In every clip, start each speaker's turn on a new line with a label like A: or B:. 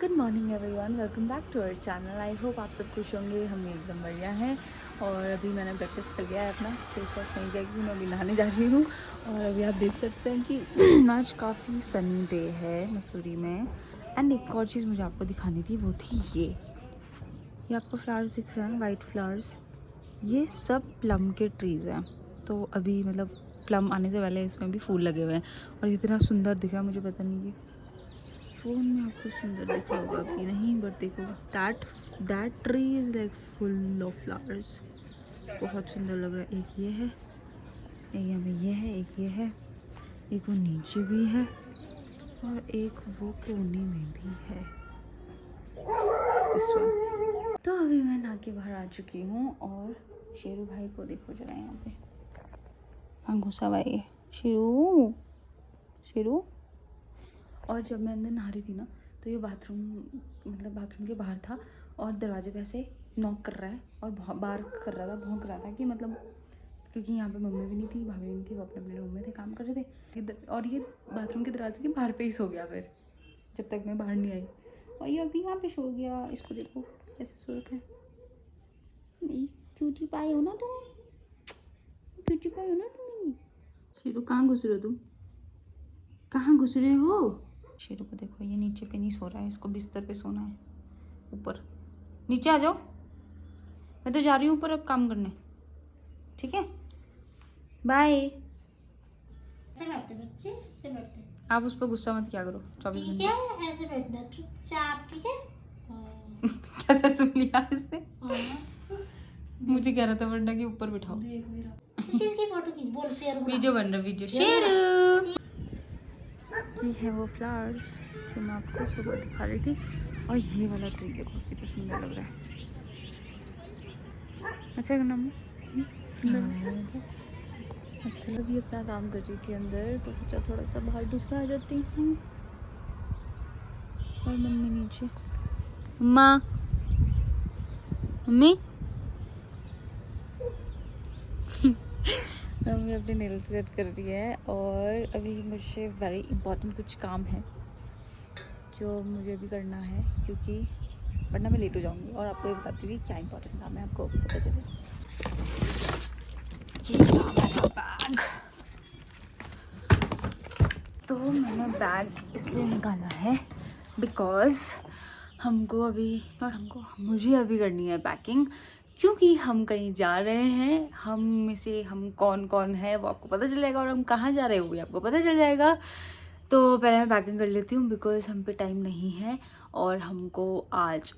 A: Good morning everyone, welcome back to our channel. I hope आप सब खुश होंगे। हम एकदम बढ़िया हैं। और अभी मैंने ब्रेकफास्ट कर लिया है अपना, फेस वॉश नहीं किया क्योंकि मैं अभी नहाने जा रही हूँ। और अभी आप देख सकते हैं कि आज काफ़ी सनी डे है मसूरी में। एंड एक और चीज़ मुझे आपको दिखानी थी, वो थी ये आपको फ्लावर्स दिख रहे हैं, वाइट फ्लावर्स। ये सब प्लम के ट्रीज़ हैं। तो अभी मतलब प्लम आने से पहले इसमें भी फूल लगे हुए हैं और इतना सुंदर दिख रहा है। मुझे पता नहीं कि फ़ोन में आपको सुंदर दिख रहा होगा कि नहीं, बट देखो that tree is like full of flowers. बहुत सुंदर लग रहा है। एक ये है, एक यहाँ पे ये है, एक ये है, एक वो नीचे भी है और एक वो कोने में भी है। This one। तो अभी मैं नहा के बाहर आ चुकी हूँ और शेरू भाई को देखो जरा यहाँ पे। हाँ, घुसा भाई शेरू शेरू। और जब मैं अंदर नहा रही थी ना, तो ये बाथरूम मतलब बाथरूम के बाहर था और दरवाजे पे ऐसे नॉक कर रहा है और बार कर रहा था, भौंक रहा था कि मतलब, क्योंकि यहाँ पे मम्मी भी नहीं थी, भाभी भी नहीं थी, वो अपने अपने रूम में थे, काम कर रहे थे। और ये बाथरूम के दरवाजे के बाहर पे ही सो गया फिर, जब तक मैं बाहर नहीं आई। और ये अभी यहाँ पे सो गया। इसको देखो कैसे सो रखा है। क्यूटी पाई हो ना तुम, क्यूटी पाई हो ना तुम। शेरू कहाँ घुस रहे हो तुम, कहाँ घुस रहे हो? शेरू को देखो, ये नीचे पे नहीं सो रहा है, इसको बिस्तर पे सोना है। ऊपर नीचे आ जाओ, मैं तो जा रही हूँ ऊपर अब काम करने, ठीक है? बाय।
B: ऐसे बैठते बच्चे, ऐसे बैठते।
A: आप उस पर गुस्सा मत किया करो 24
B: ठीक
A: घंटे।
B: है, ऐसे बैठना चुपचाप, ठीक है?
A: कैसे सुन लिया इसने?
B: हाँ।
A: मुझे कह रहा था वरना कि ऊपर बिठाओ।
B: देख मेरा इसकी फोटो खींच, बोल शेर बना।
A: वीडियो बन रहा, वीडियो। शेरू ये है वो फ्लावर्स जो मैं आपको सुबह दिखा रही थी। और ये वाला ट्री देखो कितना सुंदर लग रहा है। अच्छा है ना, सुंदर। अच्छा, अभी अपना काम कर रही थी अंदर, तो सोचा थोड़ा सा बाहर धूप में आ जाती हूँ। और मम्मी नीचे, माँ मम्मी मम्मी अपने नेल्स कट कर रही है। और अभी मुझे वेरी इंपॉर्टेंट कुछ काम है जो मुझे अभी करना है, क्योंकि वरना मैं लेट हो जाऊँगी। और आपको ये बताती हुई क्या इंपॉर्टेंट काम है, आपको पता चले। ये रहा मेरा बैग। तो मैंने बैग इसलिए निकाला है बिकॉज़ मुझे अभी करनी है पैकिंग, क्योंकि हम कहीं जा रहे हैं। हम में से हम कौन कौन है वो आपको पता चल जाएगा, और हम कहाँ जा रहे हैं वो भी आपको पता चल जाएगा। तो पहले मैं पैकिंग कर लेती हूँ बिकॉज़ हम पे टाइम नहीं है और हमको आज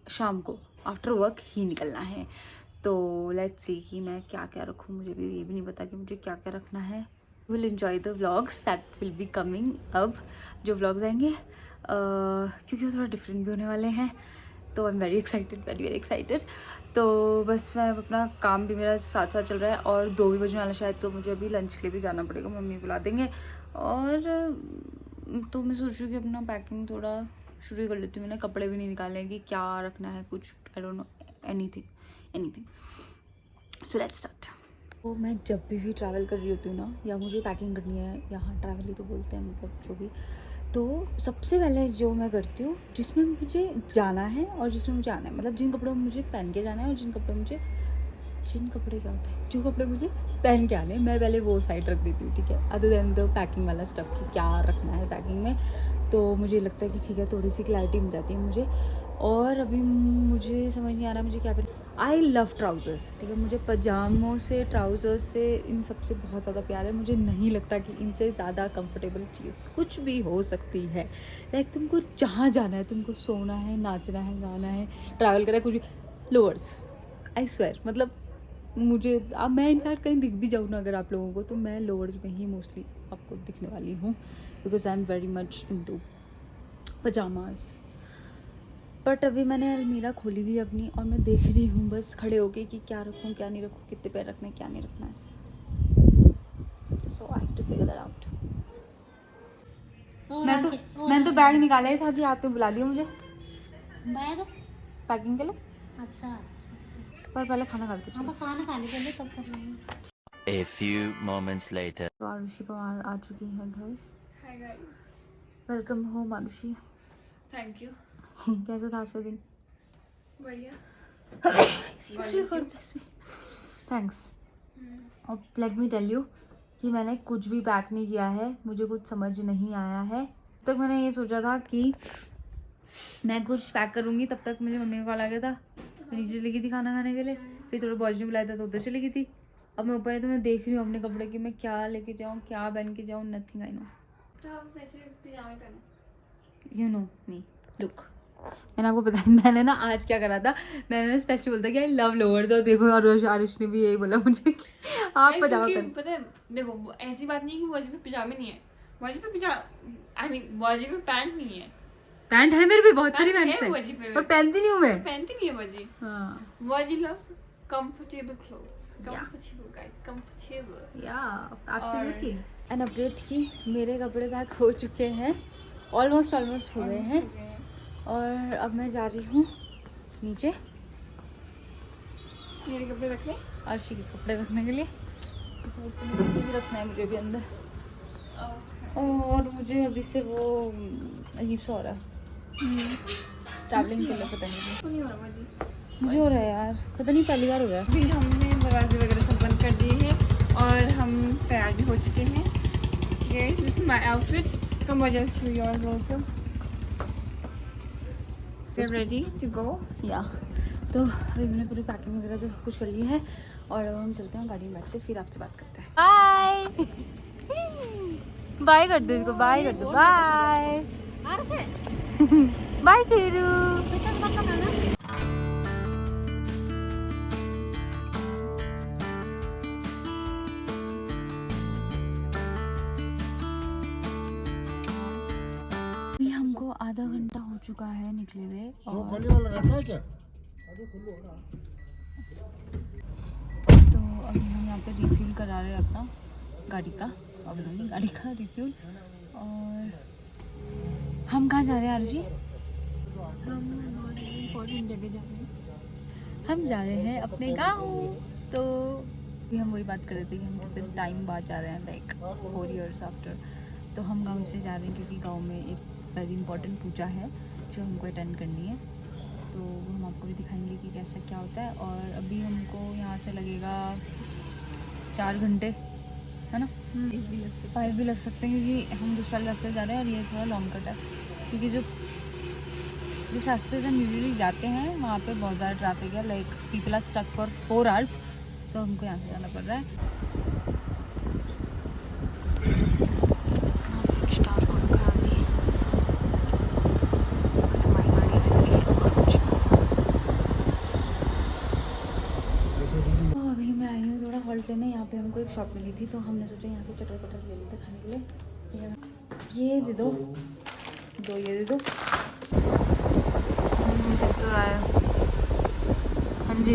A: शाम को आफ्टर वर्क ही निकलना है। तो लेट्स सी कि मैं क्या क्या रखूँ। मुझे भी ये भी नहीं पता कि मुझे क्या क्या रखना है। Will enjoy the vlogs that will be coming. अब जो व्लॉग्स आएंगे क्योंकि वो थोड़ा डिफरेंट भी होने वाले हैं, तो I am very excited, very very excited. तो बस मैं अपना काम भी मेरा साथ साथ चल रहा है और 2 भी बजने वाला शायद, तो मुझे अभी लंच के लिए भी जाना पड़ेगा, मम्मी बुला देंगे। और तो मैं सोच रही हूँ कि अपना पैकिंग थोड़ा शुरू ही कर लेती हूँ। मैंने कपड़े भी नहीं निकाले कि क्या रखना है, कुछ I don't know anything. So let's start. तो मैं जब भी ट्रैवल कर रही होती हूँ ना, या मुझे पैकिंग करनी है, यहाँ ट्रैवल ही तो बोलते हैं मतलब जो भी, तो सबसे पहले जो मैं करती हूँ, जिसमें मुझे जाना है और जिसमें मुझे आना है, मतलब जिन कपड़ों में मुझे पहन के जाना है और जिन कपड़े क्या होते हैं, जो कपड़े मुझे पहन के आने हैं, मैं पहले वो साइड रख देती हूँ, ठीक है? अदर देन द पैकिंग वाला स्टफ़ कि क्या रखना है पैकिंग में। तो मुझे लगता है कि ठीक है, थोड़ी सी क्लैरिटी मिल जाती है मुझे। और अभी मुझे समझ नहीं आ रहा मुझे क्या पहन। आई लव ट्राउज़र्स, ठीक है? मुझे पजामों से, ट्राउज़र्स से, इन सब से बहुत ज़्यादा प्यार है। मुझे नहीं लगता कि इनसे ज़्यादा कंफर्टेबल चीज़ कुछ भी हो सकती है। लाइक तुमको जहाँ जाना है, तुमको सोना है, नाचना है, गाना है, ट्रैवल करना है, कुछ भी, लोअर्स, आई स्वेयर। मतलब मुझे अब मैं इनफैक्ट कहीं दिख भी जाऊँ ना अगर आप लोगों को, तो मैं लोअर्स में ही मोस्टली आपको दिखने वाली हूँ, because I am very much into pyjamas. But अभी मैंने अलमीरा खोली हुई अपनी और मैं देख रही हूँ बस खड़े होके कि क्या रखूँ क्या नहीं रखूँ, कितने पैर रखना है क्या नहीं रखना है। So I have to figure that out. मैं तो बैग निकाला ही था कि आपने बुला दिया मुझे
B: बैग
A: पैकिंग के लिए।
B: अच्छा,
A: पर पहले खाना खा लेते
B: हाँ तो खाना खाने के लिए तब कर लेंगे।
C: A few moments later.
A: तो आरुषि पवार आ चुकी है घर। Hi guys, welcome home Arushi.
D: Thank you.
A: कैसा था आज का दिन?
B: बढ़िया।
A: थैंक्स। और लेट मी टेल यू कि मैंने कुछ भी पैक नहीं किया है, मुझे कुछ समझ नहीं आया है। तब तक मैंने ये सोचा था कि मैं कुछ पैक करूँगी, तब तक मेरी मम्मी का कॉल आ गया था। मैं नीचे चली गई थी खाना खाने के लिए, फिर थोड़ा बॉस ने बुलाया था तो उधर चली गई थी। अब मैं ऊपर है तो मैं देख रही हूँ अपने कपड़े कि मैं क्या लेके जाऊँ, क्या पहन के जाऊँ, नथिंग आई नो।
B: तो आप वैसे पिजामे पहनो।
A: You know me look. मैंने आपको बताया मैंने ना आज क्या करा था, मैंने ना स्पेशली बोलता कि आई लव लोअर्स, और देखो आरुष ने भी यही बोला मुझे कि आप पजामा पहन।
B: पता है देखो, ऐसी बात नहीं है कि वाजिब पे पिजामे नहीं है, वाजिब पे आई मीन वाजिब पे पैंट नहीं है।
A: पैंट है मेरे पे, बहुत सारी
B: पैंट
A: पैंट
B: है
A: है
B: वाजिब पे,
A: पर पहनती नहीं हूँ मैं।
B: पहनती नहीं है वाजी।
A: हाँ
B: Waji loves comfortable clothes,
A: Yeah.
B: Comfortable guys, comfortable.
A: Yeah absolutely. An update की मेरे कपड़े पैक हो चुके हैं, ऑलमोस्ट हो गए हैं, और अब मैं जा रही हूँ नीचे
B: मेरे कपड़े रख ले।
A: आशी के कपड़े रखने के लिए। इस साइड पे मुझे भी रखना है मुझे भी अंदर, और मुझे अभी से वो अजीब सा हो रहा है ट्रैवलिंग के लिए, पता नहीं
B: तो नहीं हो रहा वाजी।
A: मुझे हो रहा है यार, पता नहीं पहली बार हो रहा है।
B: अभी हमने दरवाजे वगैरह सब बंद कर दिए हैं और हम तैयार भी हो चुके हैं। Guys, this is my outfit. Come on, just show yours also. We're ready to go.
A: या तो अभी मैंने पूरी पैकिंग वगैरह तो सब कुछ कर ली है, और अब हम चलते हैं गाड़ी में बैठते, फिर आपसे बात करते हैं। बाय बाय कर दो इसको, बाय कर दो, बाय बाय शेरू। अभी हमको आधा घंटा हो चुका है निकले हुए, और
D: खाली वाला रहता है क्या?
A: तो अभी हम यहाँ पे रिफ्यूल करा रहे हैं अपना गाड़ी का, अब नहीं गाड़ी का रिफ्यूल। और हम कहाँ जा रहे हैं आरुषि?
B: हम बहुत इम्पोर्टेंट जगह जा रहे हैं।
A: हम जा रहे हैं अपने गाँव। तो अभी हम वही बात कर रहे थे कि हम कितने टाइम बाद जा रहे हैं, लाइक 4 years आफ्टर। तो हम गाँव से जा रहे हैं क्योंकि गाँव में एक वेरी इंपॉर्टेंट पूजा है जो हमको अटेंड करनी है, तो हम आपको भी दिखाएंगे कि कैसा क्या होता है। और अभी हमको यहाँ से लगेगा 4 घंटे, है ना, 5 भी लग सकते हैं क्योंकि हम दूसरा रास्ते जा रहे हैं और ये थोड़ा लॉन्ग कट है, क्योंकि जिस रास्ते से हम यूजुअली जाते हैं वहाँ पे बहुत ज़्यादा ट्रैफिक है, like people are stuck for 4 hours, तो हमको यहाँ से जाना पड़ रहा है। स्टार्ट हो रखा है अभी, बस हमारी गाड़ी दिख रही है। तो अभी मैं आई हूँ थोड़ा हॉल्ट लेने, यहाँ पे हमको एक शॉप मिली थी तो हमने सोचा यहाँ से चटर पटर ले लेते खाने के लिए। ये दे दो, ये दे दो। दिख तो रहा है, हाँ जी।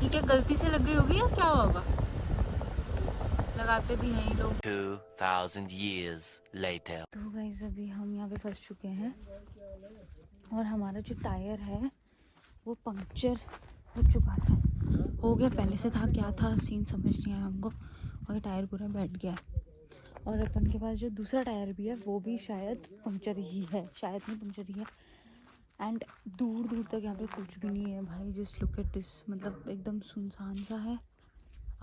A: ये क्या गलती से लग गई होगी या क्या होगा? लगाते भी हैं ये लोग।
C: 2000 years later.
A: तो गाइस अभी हम यहाँ पे फंस चुके हैं, और हमारा जो टायर है वो पंक्चर हो चुका है, हो गया पहले से था, क्या था सीन समझ नहीं आया हमको, और टायर पूरा बैठ गया है। और अपन के पास जो दूसरा टायर भी है वो भी शायद पंक्चर ही है, शायद नहीं पंक्चर ही है। एंड दूर दूर तक यहाँ पे कुछ भी नहीं है भाई, जस्ट लुक एट दिस, मतलब एकदम सुनसान सा है,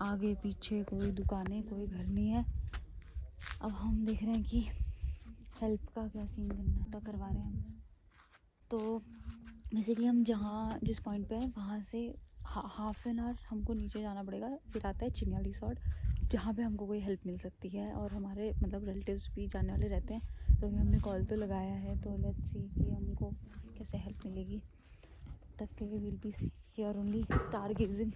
A: आगे पीछे कोई दुकानें कोई घर नहीं है। अब हम देख रहे हैं कि हेल्प का क्या सीन करना है, तो करवा रहे हैं हम। तो बेसिकली हम जिस पॉइंट पे हैं वहाँ से हाफ एन आवर हमको नीचे जाना पड़ेगा, फिर आता है चिनिया रिसॉर्ट जहाँ पे हमको कोई हेल्प मिल सकती है, और हमारे मतलब रिलेटिव्स भी जाने वाले रहते हैं, तो अभी हमने कॉल तो लगाया है, तो लेट्स सी कि हमको कैसे हेल्प मिलेगी। तब तक के लिए will be here only stargazing.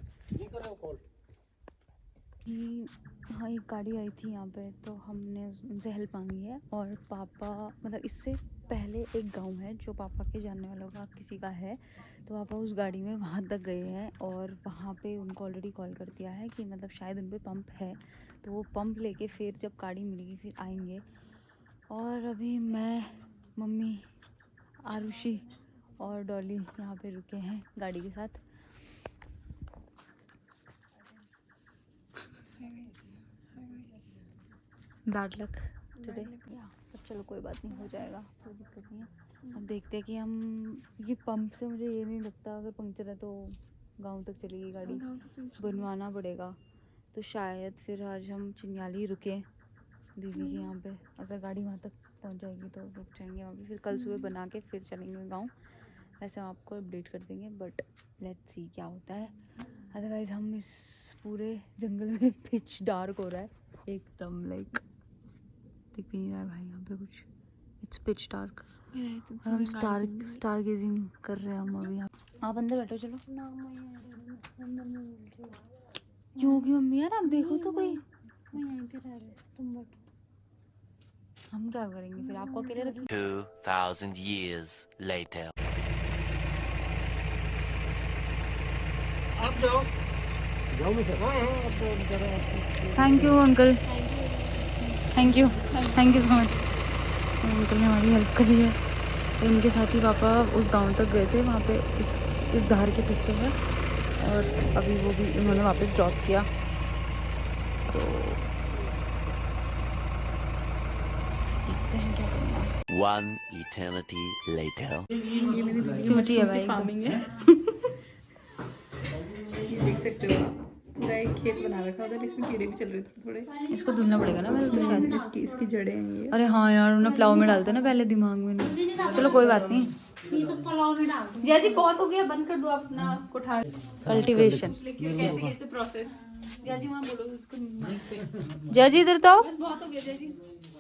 A: कि हाँ एक गाड़ी आई थी यहाँ पे, तो हमने उनसे हेल्प मांगी है, और पापा मतलब इससे पहले एक गांव है जो पापा के जानने वालों का किसी का है, तो पापा उस गाड़ी में वहाँ तक गए हैं, और वहाँ पे उनको ऑलरेडी कॉल कर दिया है कि मतलब शायद उन पे पंप है, तो वो पंप लेके फिर जब गाड़ी मिलेगी फिर आएंगे। और अभी मैं, मम्मी, आरुषि और डॉली यहाँ पे रुके हैं गाड़ी के साथ। Bad luck today. अब चलो कोई बात नहीं, हो जाएगा, कोई दिक्कत नहीं है। अब देखते हैं कि हम, ये पंप से मुझे ये नहीं लगता अगर पंक्चर है तो गांव तक चलेगी गाड़ी, बनवाना पड़ेगा। तो शायद फिर आज हम चिन्याली रुके दीदी के यहाँ पे, अगर गाड़ी वहाँ तक पहुँच जाएगी तो रुक जाएंगे वहाँ पे, फिर कल सुबह बना के फिर चलेंगे गाँव। वैसे हम आपको अपडेट कर देंगे, बट लेट्स सी क्या होता है। अदरवाइज़ हम इस पूरे जंगल में पिच डार्क हो रहा है एकदम, लाइक दिख भी नहीं रहा है भाई यहाँ पे कुछ, इट्स पिच डार्क। और हम स्टार गेजिंग कर रहे हैं हम अभी यहाँ। आप अंदर बैठो चलो। क्योंकि मम्मी यार आप देखो तो कोई, हम क्या करेंगे फिर, आपको अकेले रखेंगे।
C: 2000 years later.
D: आप जाओ जाओ मैं हाँ हाँ आप जरा
A: thank you uncle, thank you so much. Uncle ने हमारी हेल्प करी है। तो इनके साथ ही पापा उस गांव तक गए थे, वहाँ पे इस धार के पीछे है, और अभी वो भी उन्होंने वापस ड्रॉप किया। तो देखते हैं क्या करना।
C: One eternity later.
A: क्यूटी है भाई एकदम।
B: ये देख सकते हो आप, पूरा एक खेत बना रखा है, इसमें कीड़े भी चल रहे थे थोड़े।
A: इसको धुलना पड़ेगा ना वैसे तो शायद।
B: इसकी जड़ें हैं ये।
A: अरे हाँ यार, उन्हें प्लाव में डालते ना पहले, दिमाग में नहीं। चलो कोई बात नहीं।
B: जया जी बहुत हो गया, बंद कर दो आप अपना कोठार।
A: कल्टीवेशन।
B: कैसे कैसे प्रोसेस। जया जी वहाँ बोलो उसको माइक पे।
A: जय जी इधर तो आओ।
B: बस बहुत हो गया जया जी।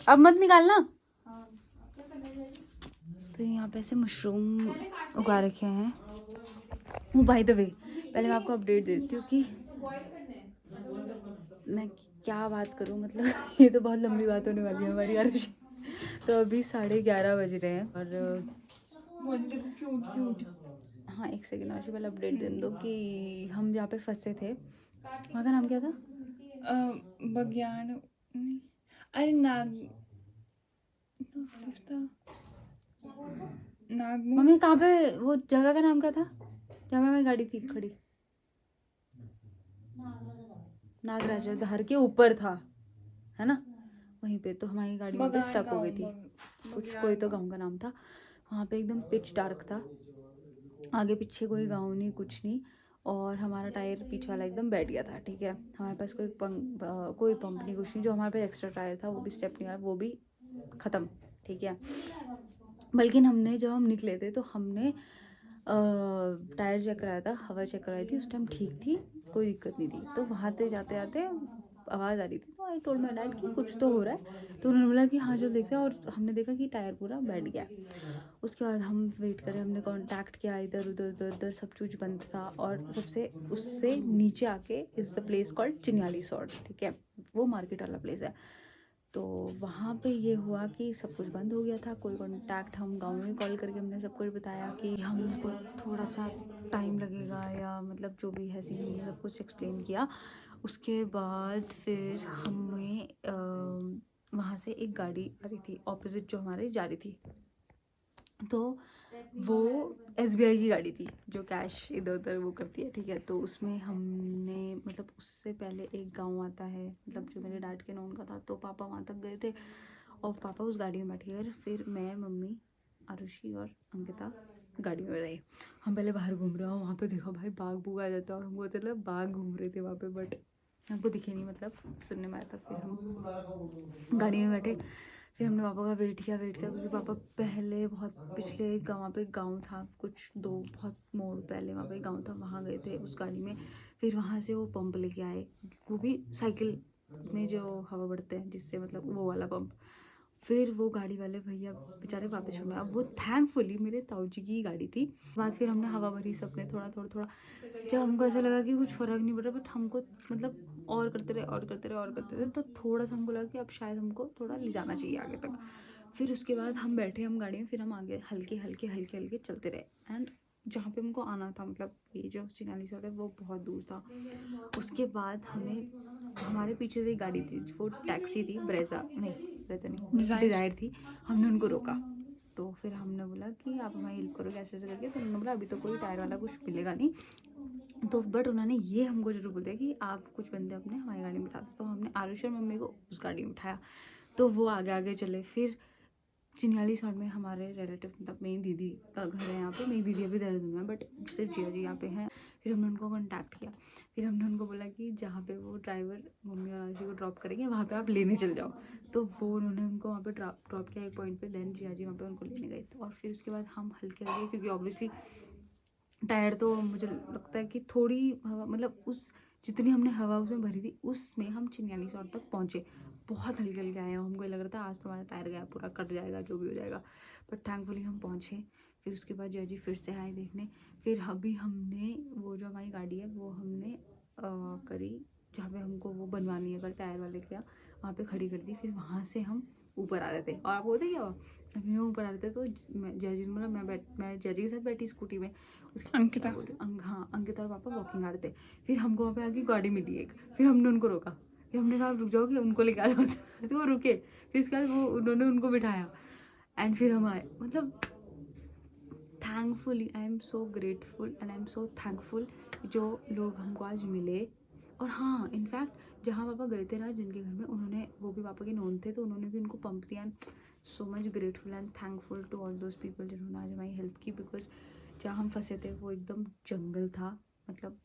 A: अब मत निकालना। तो यहाँ पे ऐसे मशरूम उगा रखे हैं। वो बाय द वे पहले मैं आपको अपडेट देती हूँ कि मैं क्या बात करूँ, मतलब ये तो बहुत लंबी बात होने वाली है हमारी आरुषि। तो अभी 11:30 बज रहे हैं और हाँ एक सेकेंड आरुषि, पहले अपडेट दे दो कि हम जहाँ पे फंसे थे वहाँ का नाम क्या था?
B: बग्यान, अरे नाग
A: मम्मी कहाँ पे, वो जगह का नाम क्या था जहाँ पे हमारी गाड़ी थी खड़ी? नागराजा धार के ऊपर था, है ना, वहीं पे। तो हमारी गाड़ी वहाँ पे स्टक हो गई थी, कुछ कोई तो गांव का नाम था। वहाँ पे एकदम पिच डार्क था, आगे पीछे कोई गांव नहीं, कुछ नहीं, और हमारा टायर पीछे वाला एकदम बैठ गया था। ठीक है, हमारे पास कोई पंप नहीं, कुछ नहीं। जो हमारे पास एक्स्ट्रा टायर था वो भी स्टेपनी वाला, वो भी ख़त्म। ठीक है, बल्कि हमने जब हम निकले थे तो हमने टायर चेक कराया था, हवा चेक कराई थी, उस टाइम ठीक थी, कोई दिक्कत नहीं थी। तो वहाँ से जाते जाते आवाज़ आ रही थी, तो आई टोल्ड माय डैड कि कुछ तो हो रहा है। तो उन्होंने बोला कि हाँ जो देखते हैं, और हमने देखा कि टायर पूरा बैठ गया। उसके बाद हम वेट करें, हमने कांटेक्ट किया, इधर उधर सब कुछ बंद था। और सबसे उससे नीचे आके is the place called Chinyali sort. ठीक है, वो मार्केट वाला प्लेस है। तो वहाँ पे ये हुआ कि सब कुछ बंद हो गया था, कोई कांटेक्ट। हम गांव में कॉल करके हमने सब कुछ बताया कि हमको थोड़ा सा टाइम लगेगा, या मतलब जो भी है सीन, हमने सब कुछ एक्सप्लेन किया। उसके बाद फिर हमें वहाँ से एक गाड़ी आ रही थी ऑपोजिट जो हमारे जा रही थी। तो वो SBI की गाड़ी थी जो कैश इधर उधर वो करती है। ठीक है, तो उसमें हमने, मतलब उससे पहले एक गांव आता है, मतलब जो मेरे डैड के नॉन का था। तो पापा वहाँ तक गए थे और पापा उस गाड़ी में बैठ गए। फिर मैं, मम्मी, आरुषि और अंकिता गाड़ी में रहे। हम पहले बाहर घूम रहे हो, वहाँ पे देखो भाई बाघ बूघ आ जाता है, और हमको चलो बाघ घूम रहे थे वहाँ पे, बट हमको दिखे नहीं, मतलब सुनने में आया था। फिर हम गाड़ी में बैठे, फिर हमने पापा का वेट किया क्योंकि पापा पहले बहुत पिछले वहाँ पे गांव था, कुछ बहुत मोड़ पहले वहाँ पे गांव था, वहाँ गए थे उस गाड़ी में। फिर वहाँ से वो पंप लेके आए, वो भी साइकिल में जो हवा बढ़ते हैं जिससे, मतलब वो वाला पंप। फिर वो गाड़ी वाले भैया बेचारे वापस छोड़े। अब वो थैंकफुली मेरे ताऊ जी की गाड़ी थी। बाद फिर हमने हवा भरी सबने थोड़ा। जब हमको ऐसा लगा कि कुछ फ़र्क नहीं पड़ रहा, बट हमको मतलब और करते रहे, तो थोड़ा सा हमको लगा कि अब शायद हमको थोड़ा ले जाना चाहिए आगे तक। फिर उसके बाद हम बैठे हम गाड़ी में, फिर हम आगे हल्के चलते रहे। एंड जहाँ पे हमको आना था, मतलब ये जो चिन्याली सॉर्ट है वो बहुत दूर था। उसके बाद हमारे पीछे से एक गाड़ी थी, वो टैक्सी थी, ब्रेजा नहीं डिज़ायर थी। हमने उनको रोका, तो फिर हमने बोला कि आप हमारी हेल्प करो कैसे करके। तो उन्होंने बोला अभी तो कोई टायर वाला कुछ मिलेगा नहीं, तो बट उन्होंने ये हमको जरूर बोल दिया कि आप कुछ बंदे अपने हमारी गाड़ी में बिठा दो। तो हमने आरुष और मम्मी को उस गाड़ी में बिठाया, तो वो आगे आगे चले। फिर चिन्याली सॉर्ट में हमारे रिलेटिव मतलब मेरी दीदी का घर है यहाँ पे। मेरी दीदी अभी देहरादून में, बट सिर्फ जिया जी यहाँ पे हैं। फिर हमने उनको कॉन्टैक्ट किया। फिर हमने उनको बोला कि जहाँ पे वो ड्राइवर मम्मी और आरुषि को ड्रॉप करेंगे वहाँ पे आप लेने चल जाओ। तो वो उन्होंने उनको वहाँ पे ड्रॉप किया एक पॉइंट पे। देन जिया जी वहाँ पे उनको लेने गए। और फिर उसके बाद हम हल्के हल्के, क्योंकि ऑब्वियसली टायर तो मुझे लगता है कि थोड़ी हवा मतलब उस जितनी हमने हवा उसमें भरी थी उसमें हम चिन्याली सॉर्ट तक पहुँचे। बहुत हल्के हल्के आए, हमको लग रहा था आज तुम्हारा टायर गया पूरा, कट जाएगा, जो भी हो जाएगा। बट थैंकफुली हम पहुँचे। फिर उसके बाद जय जी फिर से आए देखने। फिर अभी हमने वो जो हमारी गाड़ी है वो हमने करी जहाँ पे हमको वो बनवानी है, अगर टायर वाले क्या वहाँ पे खड़ी कर दी। फिर वहाँ से हम ऊपर आ रहे थे। और आप बोलते क्या हुआ, अभी हम ऊपर आ रहे थे तो जय जी मतलब मैं जय जी के साथ बैठी स्कूटी में। उसके
B: अंकिता।
A: हाँ अंकिता और पापा वॉकिंग आ रहे थे। फिर हमको वहाँ पे आगे गाड़ी मिली एक। फिर हमने उनको रोका। फिर हमने कहा रुक जाओ कि उनको लेके आ जाओ। तो वो रुके। फिर उसके बाद वो उन्होंने उनको बिठाया एंड फिर हम आए। मतलब thankfully I am so grateful and I am so thankful जो लोग हमको आज मिले। और हाँ इनफैक्ट जहाँ पापा गए थे ना जिनके घर में, उन्होंने वो भी पापा के नोन थे तो उन्होंने भी उनको पंप दिया। So much grateful and thankful to all those people जिन्होंने आज हमारी हेल्प की। बिकॉज जहाँ हम फंसे थे वो एकदम जंगल था मतलब।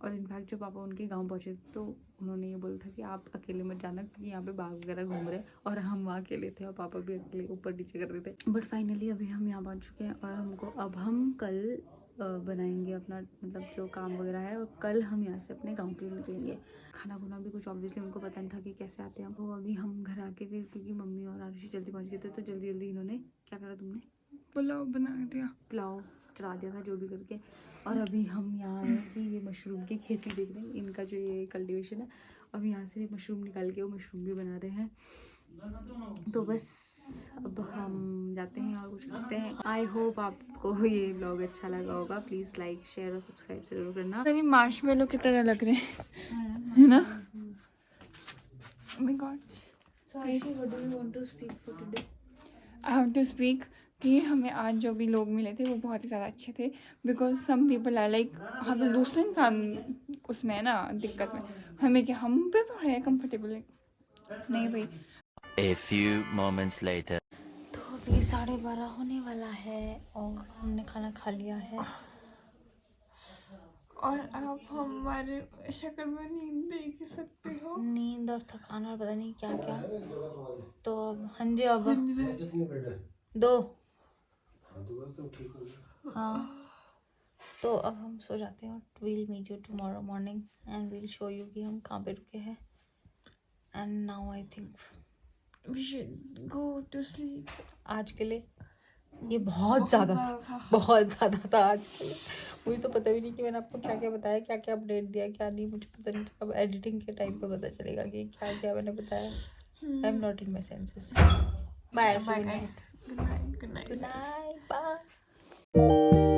A: और इनफैक्ट जब पापा उनके गांव पहुंचे थे तो उन्होंने ये बोला था कि आप अकेले मत जाना क्योंकि यहाँ पे बाघ वगैरह घूम रहे हैं। और हम वहाँ अकेले थे और पापा भी अकेले ऊपर नीचे कर रहे थे। बट फाइनली अभी हम यहाँ पहुँच चुके हैं और हमको अब हम कल बनाएंगे अपना मतलब जो काम वगैरह है। और कल हम यहाँ से अपने गाँव के लिए निकलेंगे। खाना खुना भी कुछ ऑब्वियसली उनको पता नहीं था कि कैसे आते हैं। तो अभी हम घर आके फिर क्योंकि मम्मी और आरुषि जल्दी पहुँच गए थे तो जल्दी जल्दी इन्होंने क्या करा, तुमने
B: पुलाव बना दिया,
A: पुलाव चढ़ा दिया था जो भी करके। और अभी हम यहाँ आए कि ये मशरूम की खेती देख रहे हैं, इनका जो ये कल्टीवेशन है। अब यहाँ से मशरूम निकाल के वो मशरूम भी बना रहे हैं। तो बस अब हम जाते हैं और कुछ करते हैं। आई होप आपको ये ब्लॉग अच्छा लगा होगा। प्लीज़ लाइक शेयर और सब्सक्राइब जरूर करना।
B: अरे मार्शमेलो की तरह लग रहे हैं, है ना? Oh my God.
A: So Aishu, what do you want to speak for today?
B: I have to speak कि हमें आज जो भी लोग मिले थे वो बहुत ही ज़्यादा अच्छे थे। Because some people are like, हाँ तो दूसरे इंसान उसमें है ना दिक्कत में, हमें क्या, हम पे तो है कंफर्टेबल नहीं भाई।
C: A few moments later.
A: तो अभी 12:30 होने वाला है और हमने खाना खा लिया है।
B: और आप हमारे शक्ल में नींद देख सकते हो।
A: नींद और थकान और पता नहीं क्या क्या। तो अब हाँ जी अब
D: कितनी बेड है?
A: 2।
D: हाँ तो बस तो ठीक हो गया।
A: हाँ तो अब हम सो जाते हैं और we'll meet you tomorrow morning and we'll show you कि हम कहाँ पे रुके हैं। And now I think
B: we should go to sleep.
A: आज के लिए ये बहुत ज़्यादा था आज के लिए। मुझे तो पता भी नहीं कि मैंने आपको क्या क्या बताया, क्या क्या अपडेट दिया, क्या नहीं, मुझे पता नहीं। अब एडिटिंग के टाइम पे पता चलेगा कि क्या क्या मैंने बताया। I am not in my senses. Bye
B: bye guys, good night, good night,
A: good night, bye.